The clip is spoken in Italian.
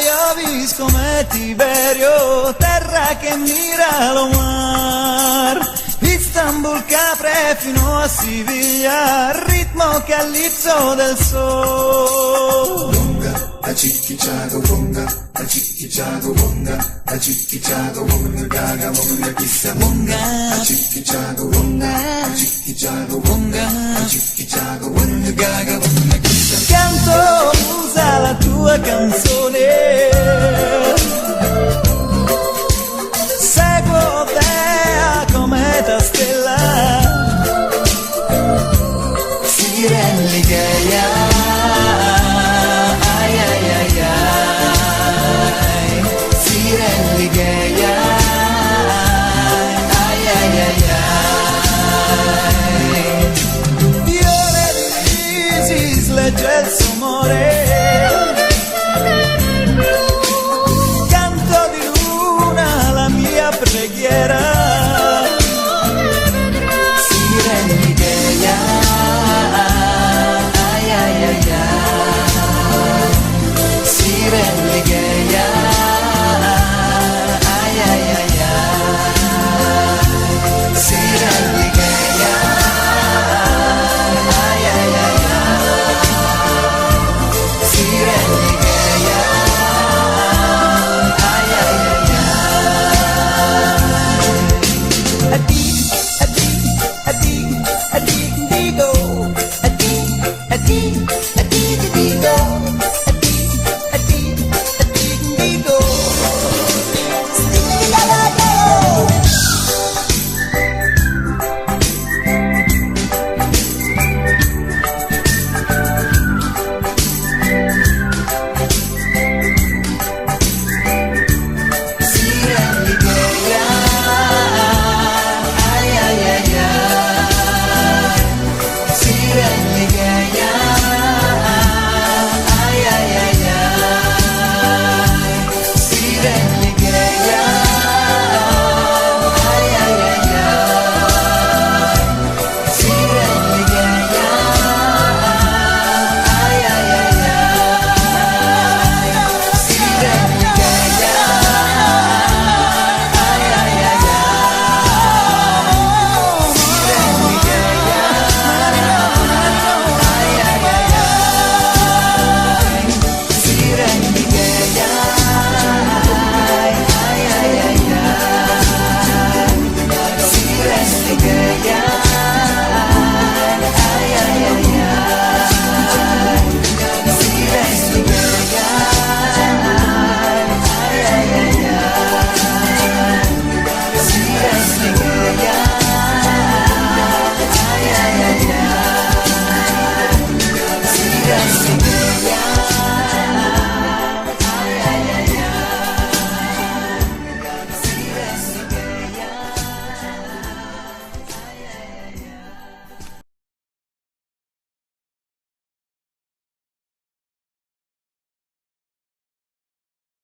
Io visco come Tiberio, terra che mira lo mar. Istanbul, Capre fino a Siviglia, ritmo calypso del sol. A chicki chago bonga, a chicki chago bonga, a chicki chago bonga, gaga bonga, chissà bonga, a chicki chago bonga, a chicki chago bonga, a chicki chago bonga, gaga bonga, chissà. Canto, usa la tua canzone.